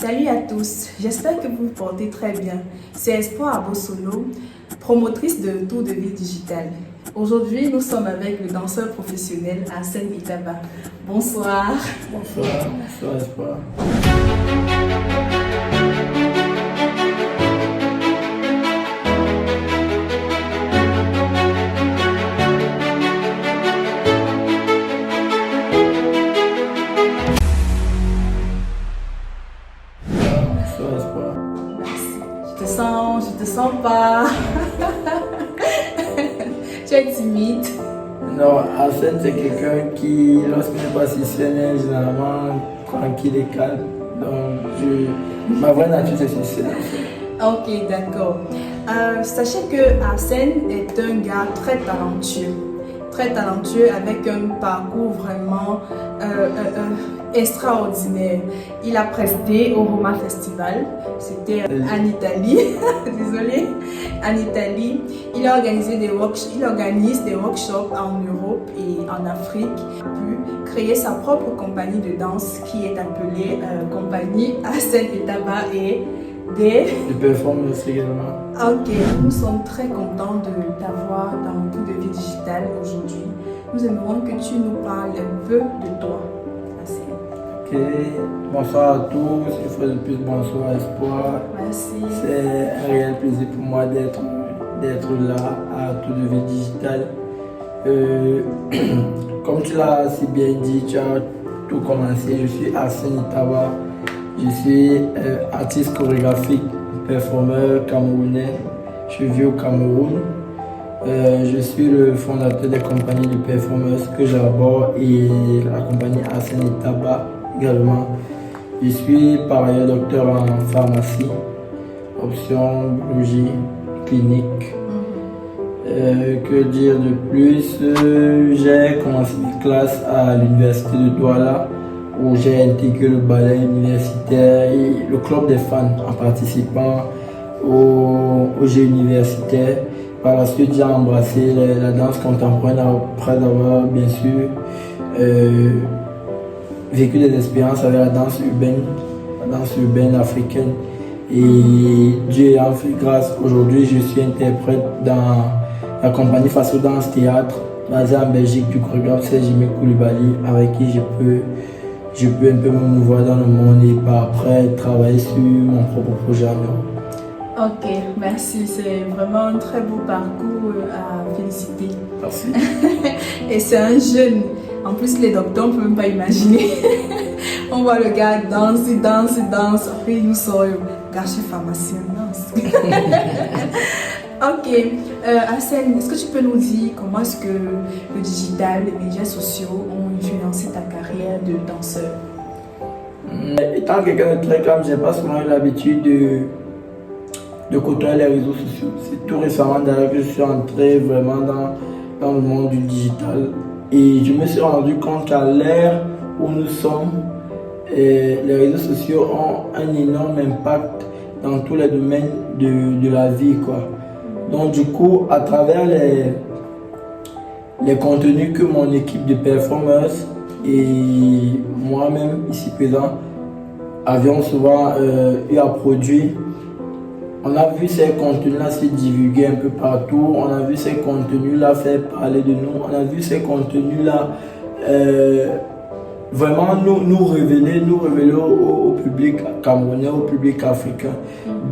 Salut à tous, j'espère que vous vous portez très bien. C'est Espoir Abosolo, promotrice de Tour de vie digital. Aujourd'hui, nous sommes avec le danseur professionnel Arsène Itaba. Bonsoir. Bonsoir, bonsoir Espoir. Bonsoir Espoir. Merci. Je te sens pas. Tu es timide. Non, Arsène c'est quelqu'un qui, lorsqu'il n'est pas si seul, est généralement tranquille et calme. Donc, ma vraie nature c'est si seul. Ok, d'accord. Sachez que Arsène est un gars très talentueux avec un parcours vraiment extraordinaire. Il a presté au Roma Festival, c'était en Italie, désolée, en Italie. Il organise des workshops en Europe et en Afrique. Il a pu créer sa propre compagnie de danse qui est appelée Compagnie Arsène Itaba et des performances également. Ok, nous sommes très contents de t'avoir dans Tour de vie digital aujourd'hui. Nous aimerions que tu nous parles un peu de toi. Merci. Ok, bonsoir à tous, une fois de plus bonsoir Espoir. Merci. C'est un réel plaisir pour moi d'être là à Tour de vie digital. Comme tu l'as si bien dit, tu as tout commencé. Je suis Arsène Itaba. Je suis artiste chorégraphique, performeur camerounais. Je vis au Cameroun. Je suis le fondateur des compagnies de performance que j'aborde et la compagnie Arsène Itaba également. Je suis par ailleurs docteur en pharmacie, option biologie clinique. Que dire de plus? J'ai commencé mes classes à l'université de Douala, où j'ai intégré le ballet universitaire et le club des fans en participant au jeu universitaire. Par la suite, j'ai embrassé la danse contemporaine après avoir bien sûr vécu des expériences avec la danse urbaine africaine. Et Dieu ayant fait grâce, aujourd'hui je suis interprète dans la compagnie Faso Danse Théâtre, basée en Belgique, du chorégraphe Serge Koulibaly, avec qui je peux un peu me mouvoir dans le monde et par après travailler sur mon propre projet à Europe. Ok, merci. C'est vraiment un très beau parcours à féliciter. Merci. Et c'est un jeune. En plus, les docteurs, on ne peut même pas imaginer. On voit le gars danse, il danse. Après, il nous sort, gars, je suis pharmacien, danse. Ok. Arsène, est-ce que tu peux nous dire comment est-ce que le digital, les médias sociaux ont influencé ta carrière de danseur? Étant quelqu'un de très calme, j'ai pas souvent eu l'habitude de côtoyer les réseaux sociaux. C'est tout récemment d'ailleurs que je suis entré vraiment dans le monde du digital. Et je me suis rendu compte qu'à l'ère où nous sommes, les réseaux sociaux ont un énorme impact dans tous les domaines de la vie, quoi. Donc du coup, à travers les contenus que mon équipe de performance et moi-même ici présent avions souvent eu à produire, on a vu ces contenus-là se divulguer un peu partout, on a vu ces contenus-là faire parler de nous, on a vu ces contenus-là vraiment nous révéler au public camerounais, au public africain.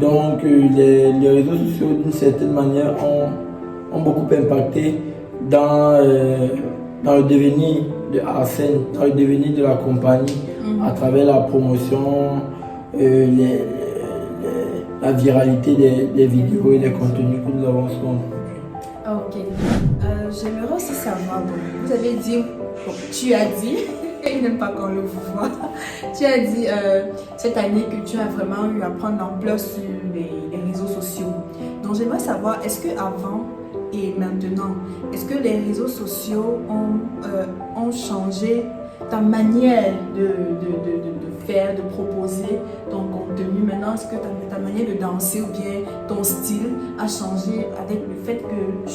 Donc les réseaux sociaux d'une certaine manière ont beaucoup impacté dans le devenir de Arsène, dans le devenir de la compagnie, à travers la promotion, la viralité des vidéos et des contenus que nous avons souvent produits. Ok. J'aimerais aussi savoir, vous avez dit, tu as dit, il n'aime pas qu'on le voit, tu as dit cette année que tu as vraiment eu à prendre l'ampleur sur les réseaux sociaux. Donc j'aimerais savoir, est-ce qu'avant et maintenant, est-ce que les réseaux sociaux ont changé ta manière de faire, de proposer ton contenu? Maintenant, maintenant, est-ce que ta manière de danser ou bien ton style a changé avec le fait que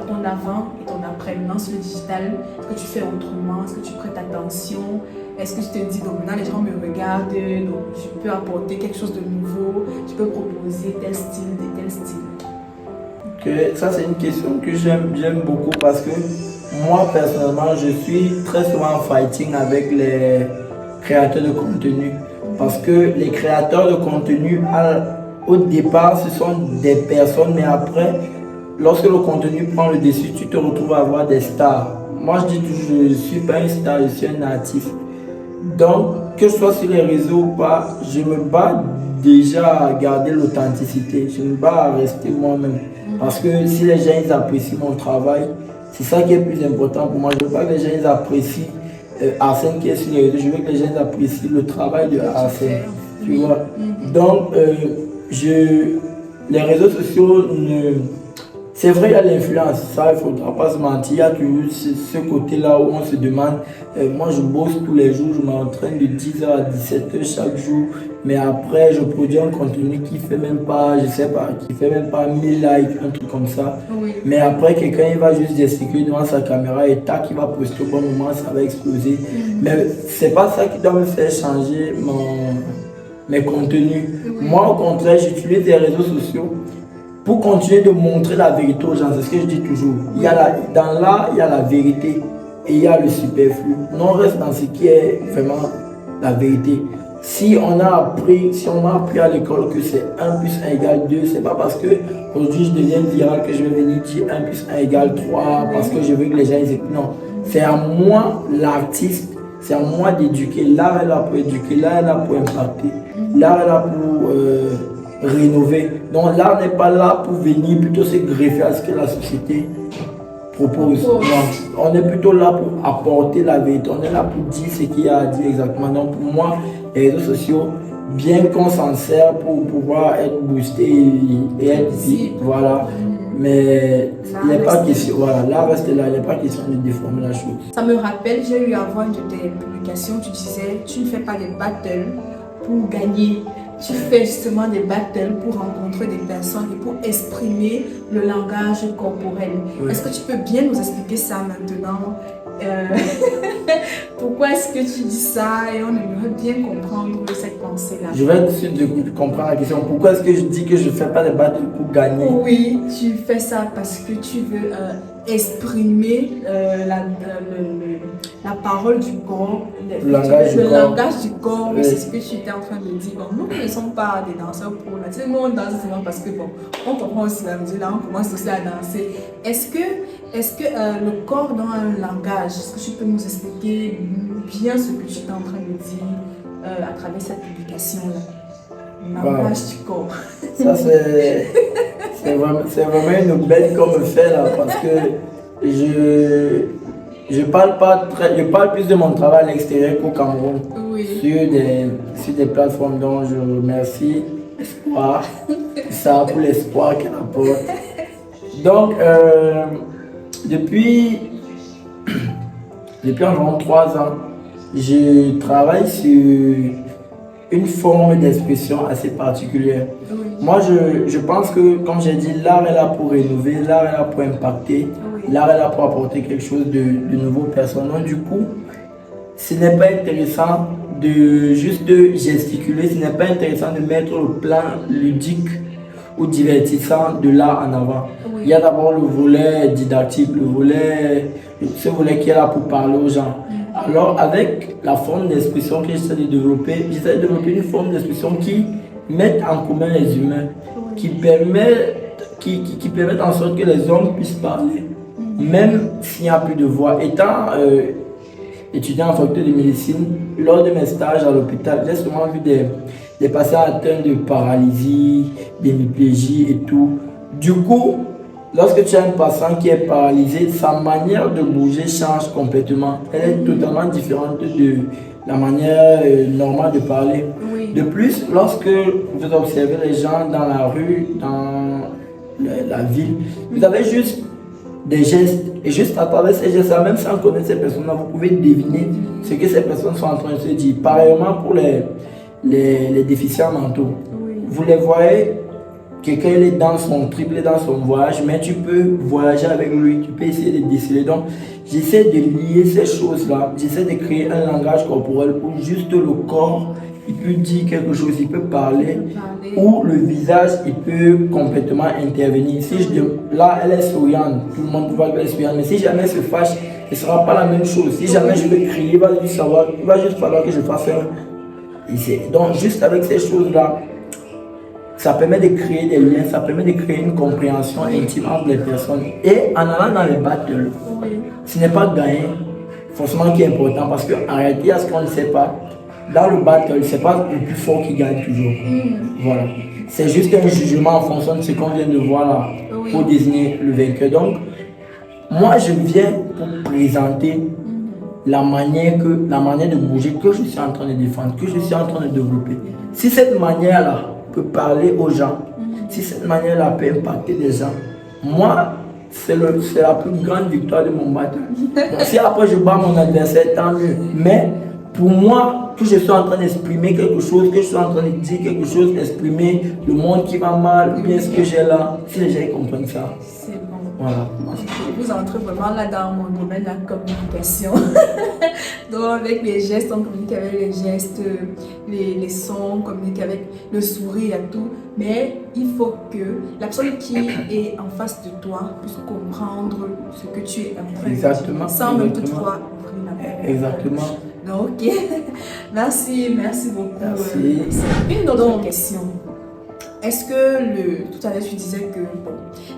ton avant et ton après, maintenant sur le digital, est-ce que tu fais autrement, est-ce que tu prêtes attention, est-ce que tu te dis, donc maintenant les gens me regardent, donc je peux apporter quelque chose de nouveau, je peux proposer tel style, tel style. Ça, c'est une question que j'aime beaucoup parce que moi, personnellement, je suis très souvent en fighting avec les créateurs de contenu. Parce que les créateurs de contenu, au départ, ce sont des personnes, mais après, lorsque le contenu prend le dessus, tu te retrouves à avoir des stars. Moi, je dis toujours, je ne suis pas une star, je suis un artiste. Donc, que ce soit sur les réseaux ou pas, je me bats déjà à garder l'authenticité. Je me bats à rester moi-même. Parce que si les gens ils apprécient mon travail, c'est ça qui est plus important pour moi. Je ne veux pas que les gens ils apprécient Arsène qui est sur les réseaux. Je veux que les gens ils apprécient le travail de Arsène. Tu vois? Donc, les réseaux sociaux c'est vrai, il y a l'influence, ça il ne faudra pas se mentir. Il y a toujours ce côté-là où on se demande, moi je bosse tous les jours, je m'entraîne de 10h à 17h chaque jour, mais après je produis un contenu qui fait même pas, je sais pas, qui fait même pas 1000 likes, un truc comme ça. Oui. Mais après quelqu'un il va juste gesticuler devant sa caméra et tac, il va poster au bon moment, ça va exploser. Mais c'est pas ça qui doit me faire changer mes contenus. Moi au contraire, j'utilise les réseaux sociaux pour continuer de montrer la vérité aux gens. C'est ce que je dis toujours. Dans l'art, il y a la vérité et il y a le superflu. On reste dans ce qui est vraiment la vérité. Si on a appris à l'école que c'est 1 plus 1 égale 2, c'est pas parce que aujourd'hui je deviens viral que je vais venir dire 1 plus 1 égale 3 parce que je veux que les gens écoutent. Non. C'est à moi, l'artiste, c'est à moi d'éduquer. L'art est là pour éduquer, l'art est là pour impacter, l'art est là pour rénover. Donc l'art n'est pas là pour venir plutôt se greffer à ce que la société propose. Non, on est plutôt là pour apporter la vérité. On est là pour dire ce qu'il y a à dire exactement. Donc pour moi, les réseaux sociaux, bien qu'on s'en sert pour pouvoir être boosté et être visible, voilà. Mais il n'est pas question, voilà, là reste là, il n'est pas question de déformer la chose. Ça me rappelle, j'ai eu à voir une de tes publications, tu disais, tu ne fais pas des battles pour gagner. Tu fais justement des battles pour rencontrer des personnes et pour exprimer le langage corporel. Oui. Est-ce que tu peux bien nous expliquer ça maintenant? Pourquoi est-ce que tu dis ça? Et on aimerait bien comprendre cette pensée-là. Je vais essayer de comprendre la question. Pourquoi est-ce que je dis que je ne fais pas des battles pour gagner? Oui, tu fais ça parce que tu veux exprimer la parole du corps, le langage du corps. Oui. C'est ce que tu étais en train de dire. Bon, nous ne sommes pas des danseurs pour la télé. Nous on danse seulement parce que bon, on comprend aussi la musique, là on commence aussi à danser. Est-ce que le corps dans un langage, est-ce que tu peux nous expliquer bien ce que tu es en train de dire à travers cette publication-là? Langage du corps. Ça c'est vraiment une bête qu'on me fait là parce que je parle plus de mon travail à l'extérieur qu'au Cameroun. Oui. Sur des plateformes dont je remercie Espoir, ça pour l'espoir qu'elle apporte. Donc depuis environ 3 ans, je travaille sur une forme d'expression assez particulière. Oui. Moi, je pense que, comme j'ai dit, l'art est là pour rénover, l'art est là pour impacter, oui. L'art est là pour apporter quelque chose de nouveau aux personnes. Donc, du coup, ce n'est pas intéressant de juste gesticuler, ce n'est pas intéressant de mettre le plan ludique ou divertissant de l'art en avant. Oui. Il y a d'abord le volet didactique, ce volet qui est là pour parler aux gens. Alors, avec la forme d'expression que j'essaie de développer une forme d'expression qui met en commun les humains, qui permet en sorte que les hommes puissent parler, même s'il n'y a plus de voix. Étant étudiant en faculté de médecine, lors de mes stages à l'hôpital, j'ai souvent vu des patients atteints de paralysie, d'hémiplégie et tout. Du coup, lorsque tu as un patient qui est paralysé, sa manière de bouger change complètement. Elle est totalement différente de la manière normale de parler. Oui. De plus, lorsque vous observez les gens dans la rue, dans la ville, vous avez juste des gestes. Et juste à travers ces gestes, même sans connaître ces personnes-là, vous pouvez deviner ce que ces personnes sont en train de se dire. Pareillement pour les déficients mentaux. Oui. Vous les voyez, quelqu'un il est dans son trip, il est dans son voyage, mais tu peux voyager avec lui, tu peux essayer de déceler. Donc, j'essaie de lier ces choses-là, j'essaie de créer un langage corporel où juste le corps, il peut dire quelque chose, il peut parler, ou le visage, il peut complètement intervenir. Si je dis, là, elle est souriante, tout le monde voit qu'elle est souriante, mais si jamais elle se fâche, ce ne sera pas la même chose. Si jamais je vais crier, il va juste falloir que je fasse un... Donc, juste avec ces choses-là, ça permet de créer des liens, ça permet de créer une compréhension intime entre les personnes. Et en allant dans les battles, ce n'est pas gagner forcément qui est important, parce qu'en réalité, il y a ce qu'on ne sait pas. Dans le battle, ce n'est pas le plus fort qui gagne toujours. Voilà. C'est juste un jugement en fonction de ce qu'on vient de voir là pour désigner le vainqueur. Donc, moi, je viens pour présenter la manière de bouger que je suis en train de défendre, que je suis en train de développer. Si cette manière-là peut parler aux gens, si cette manière-là peut impacter des gens, moi, c'est la plus grande victoire de mon battle. Si après je bats mon adversaire, tant mieux. Mais pour moi, que je suis en train d'exprimer quelque chose, que je suis en train de dire quelque chose, exprimer le monde qui va mal, ou bien ce que j'ai là, si les gens comprennent ça. C'est bon. Voilà. Vous entrez vraiment là dans mon domaine, la communication. Donc avec les gestes, on communique avec les gestes, les sons, on communique avec le sourire et tout. Mais il faut que la personne qui est en face de toi puisse comprendre ce que tu es en train de dire, sans même toutefois ouvrir la bouche. Exactement. Donc, ok. Merci beaucoup. Merci. Une autre question. Est-ce que tout à l'heure tu disais que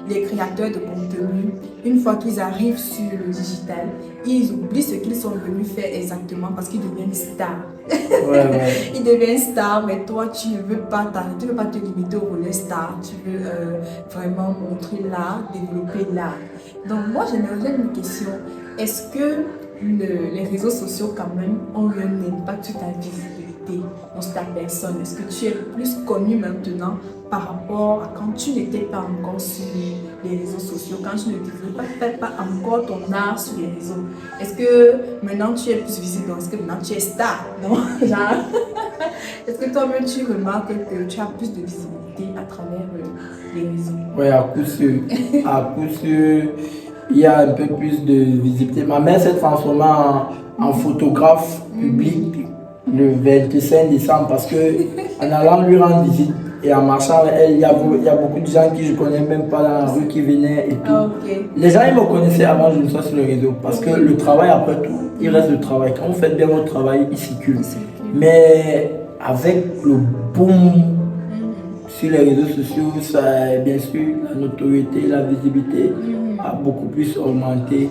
les créateurs de contenu, une fois qu'ils arrivent sur le digital, ils oublient ce qu'ils sont venus faire exactement parce qu'ils deviennent stars. Ouais. Ils deviennent stars, mais toi tu ne veux pas t'arrêter, tu ne veux pas te limiter au volet star, tu veux vraiment montrer l'art, développer l'art. Donc moi j'aimerais une question, est-ce que les réseaux sociaux quand même ont eu un impact sur ta visibilité, sur ta personne? Est-ce que tu es plus connu maintenant par rapport à quand tu n'étais pas encore sur les réseaux sociaux, quand tu ne développais pas encore ton art sur les réseaux? Est-ce que maintenant tu es plus visible? Est-ce que maintenant tu es star? Non? Genre, est-ce que toi-même tu remarques que tu as plus de visibilité à travers les réseaux? Oui, à coup sûr. À coup sûr, il y a un peu plus de visibilité. Ma mère s'est transformée en photographe public le 25 décembre parce que en allant lui rendre visite et en marchant avec elle, il y a beaucoup de gens qui je ne connais même pas dans la rue qui venaient et tout. Les gens ils me connaissaient avant que je ne sois sur le réseau parce que le travail après tout, il reste le travail. Quand vous faites bien votre travail, il circule. Mais avec le boom sur les réseaux sociaux, ça, bien sûr, la notoriété, la visibilité a beaucoup plus augmenté.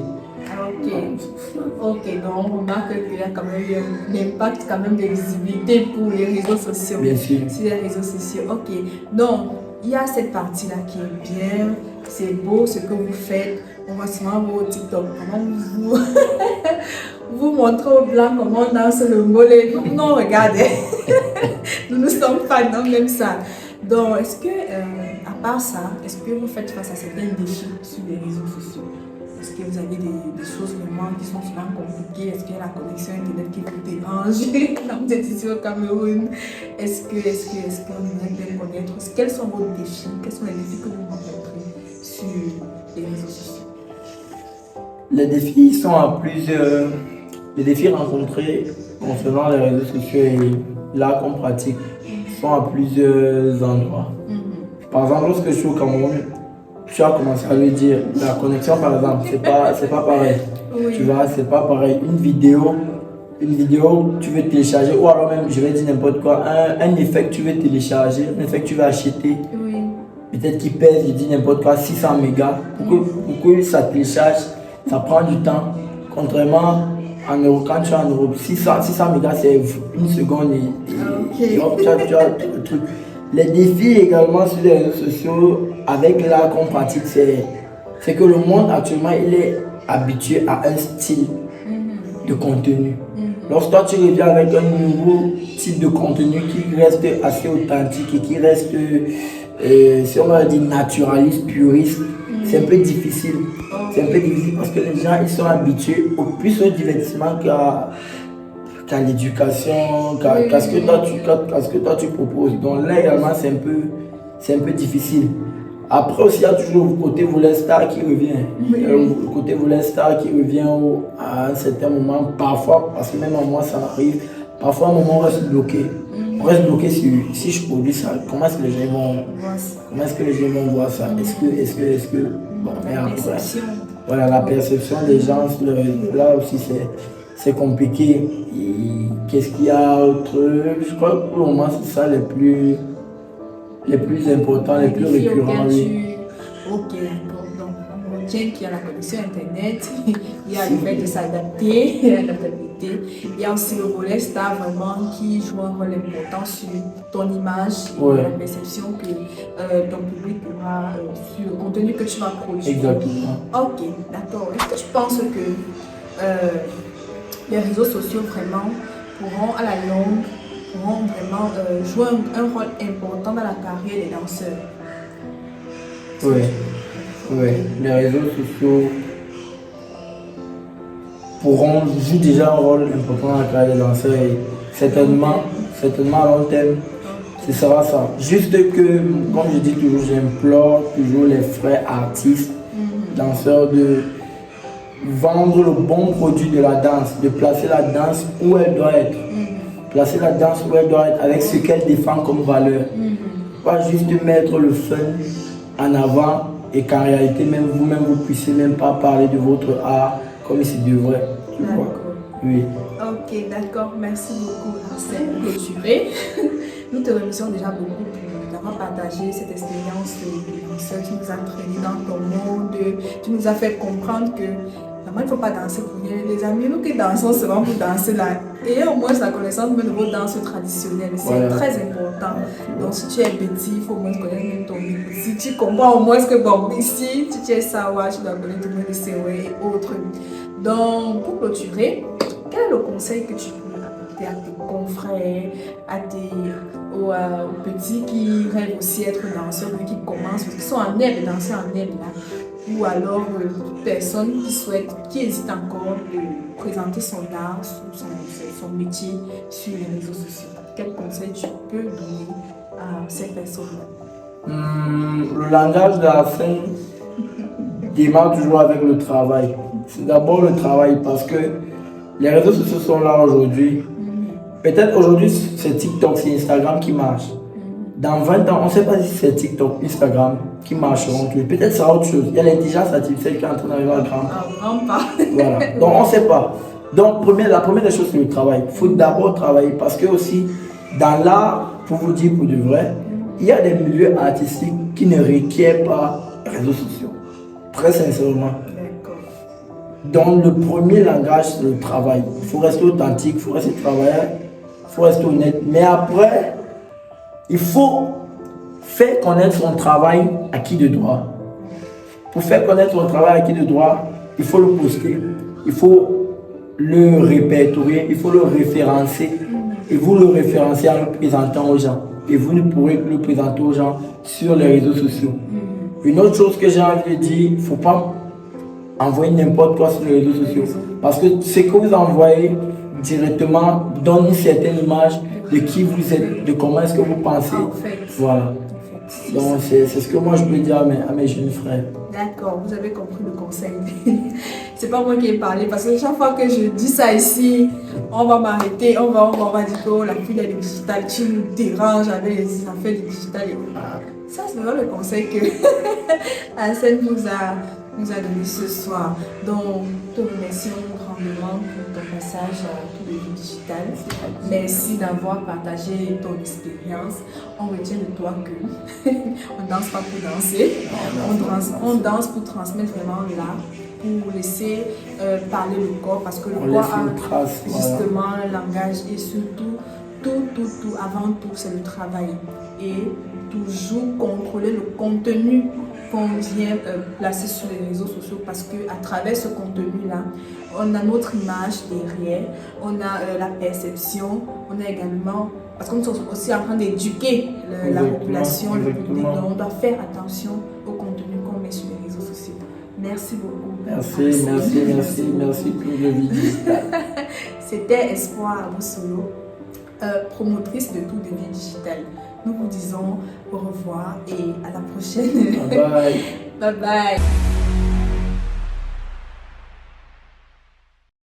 Ok, donc on remarque qu'il y a quand même eu un impact quand même de visibilité pour les réseaux sociaux. Bien sûr. Sur les réseaux sociaux, ok. Donc, il y a cette partie-là qui est bien, c'est beau ce que vous faites. On voit souvent vos TikTok, comment vous vous montrez au blanc comment on danse le mollet. Non, regardez, nous sommes fans, non, même ça. Donc, est-ce que, à part ça, est-ce que vous faites face à certains défis sur les réseaux sociaux? Est-ce que vous avez des choses vraiment qui sont souvent compliquées? Est-ce qu'il y a la connexion internet qui vous dérange quand vous êtes ici au Cameroun? Est-ce qu'on aimerait bien connaître? Quels sont vos défis? Quels sont les défis que vous rencontrez sur les réseaux sociaux? Les défis sont à plusieurs. Les défis rencontrés concernant les réseaux sociaux et l'art qu'on pratique sont à plusieurs endroits. Par exemple, lorsque je suis au Cameroun, tu as commencé à lui dire la connexion par exemple, c'est pas pareil. Oui. Tu vois, c'est pas pareil. Une vidéo, tu veux télécharger, ou alors même, je vais dire n'importe quoi, un effet que tu veux télécharger, un effet que tu veux acheter, peut-être qu'il pèse, je dis n'importe quoi, 600 mégas, pour que ça télécharge, ça prend du temps. Contrairement en Europe, quand tu es en Europe, 600 mégas, c'est une seconde et hop, tu as le truc. Les défis également sur les réseaux sociaux avec l'art qu'on pratique, c'est que le monde actuellement il est habitué à un style de contenu. Lorsque toi tu reviens avec un nouveau type de contenu qui reste assez authentique et qui reste, si on va dire naturaliste, puriste, c'est un peu difficile. C'est un peu difficile parce que les gens ils sont habitués au plus au divertissement qu'à l'éducation, qu'à ce que toi tu proposes. Donc là également c'est un peu difficile. Après aussi il y a toujours le côté volet star qui revient. Le côté volet star qui revient à un certain moment, parfois, parce que même à moi ça arrive, parfois à un moment on reste bloqué. On reste bloqué sur si je produis ça, comment est-ce que les gens vont voir ça? Est-ce que bon, mais après, voilà, la perception des gens, là aussi c'est compliqué. Et qu'est-ce qu'il y a autre? Je crois que pour le moment c'est ça les plus importants, les plus récurrents. Ok, d'accord. Donc, on retient qu'il y a la connexion Internet, il y a le fait de s'adapter, il y a l'adaptabilité. Il y a aussi le volet star vraiment qui joue un rôle important sur ton image et la perception que ton public aura sur le contenu que tu vas produire. Exactement. Ok, d'accord. Est-ce que tu penses que les réseaux sociaux vraiment pourront à la longue vraiment jouer un rôle important dans la carrière des danseurs? Oui, les réseaux sociaux jouer déjà un rôle important dans la carrière des danseurs et certainement à long terme, ce sera ça. Juste que, comme je dis toujours, j'implore toujours les frères artistes, danseurs de vendre le bon produit de la danse, de placer la danse où elle doit être. Placer la danse où elle doit être avec ce qu'elle défend comme valeur. Pas juste mettre le fun en avant et qu'en réalité même vous-même vous puissiez même pas parler de votre art comme il se devrait. D'accord. Oui. Ok, d'accord. Merci beaucoup, Arsène. Clôturé. Nous te remercions déjà beaucoup pour d'avoir partagé cette expérience de danseur. Tu nous as traîné dans ton monde. Tu nous as fait comprendre que vraiment, il ne faut pas danser pour rien. Les amis, nous qui dansons, c'est vraiment pour danser là. Et au moins la connaissance de vos danses traditionnelles. C'est très important. Donc, si tu es petit, il faut au moins connaître même ton rythme. Si tu comprends au moins que, bon, ici, si tu es sawa, tu dois connaître le sewe et autres. Donc, pour clôturer, quel est le conseil que tu peux apporter à tes confrères, aux petits qui rêvent aussi être danseurs, qui commencent, qui sont en herbe, danser en herbe là, ou alors personnes qui hésitent encore de présenter son art, son métier sur les réseaux sociaux? Quel conseil tu peux donner à ces personnes-là? Le langage de la scène démarre toujours avec le travail. C'est d'abord le travail parce que les réseaux sociaux sont là aujourd'hui. Peut-être aujourd'hui c'est TikTok, c'est Instagram qui marche. Dans 20 ans, on ne sait pas si c'est TikTok, Instagram qui marcheront. Peut-être c'est autre chose. Il y a l'intelligence artificielle qui est en train d'arriver à grand pas. Voilà. Donc on ne sait pas. Donc la première des choses c'est le travail. Il faut d'abord travailler parce que aussi dans l'art, pour vous dire pour de vrai, il y a des milieux artistiques qui ne requièrent pas les réseaux sociaux. Très sincèrement. Donc le premier langage c'est le travail. Il faut rester authentique, il faut rester travailleur, il faut rester honnête. Mais après, il faut faire connaître son travail à qui de droit. Pour faire connaître son travail à qui de droit, il faut le poster, il faut le répertorier, il faut le référencer. Et vous le référencez en le présentant aux gens. Et vous ne pourrez plus le présenter aux gens sur les réseaux sociaux. Une autre chose que j'ai envie de dire, il ne faut pas envoyer n'importe quoi sur les réseaux sociaux. Parce que ce que vous envoyez directement donne une certaine image de qui vous êtes, de comment est-ce que vous pensez. Voilà. Donc c'est ce que moi je peux dire à mes jeunes frères. D'accord, vous avez compris le conseil. C'est pas moi qui ai parlé parce que chaque fois que je dis ça ici, on va m'arrêter, on va dire que oh, la fille elle est digitale, tu nous déranges avec les affaires du digital. Ça c'est vraiment le conseil que Arsène nous a donné ce soir. Donc, te remercions grandement pour ton passage à tout le digital. Merci d'avoir partagé ton expérience. On retient de toi que on ne danse pas pour danser. On danse pour transmettre vraiment l'art, pour laisser parler le corps, parce que le corps a justement un langage et surtout, tout, avant tout, c'est le travail. Et toujours contrôler le contenu qu'on vient placer sur les réseaux sociaux, parce qu'à travers ce contenu-là, on a notre image derrière, on a la perception, on a également, parce qu'on est aussi en train d'éduquer la population, le public, donc on doit faire attention au contenu qu'on met sur les réseaux sociaux. Merci beaucoup. Merci pour le vidéo. C'était Espoir Aboussolo, promotrice de Tout Devient Digital. Nous vous disons au revoir et à la prochaine. Bye bye. Bye bye.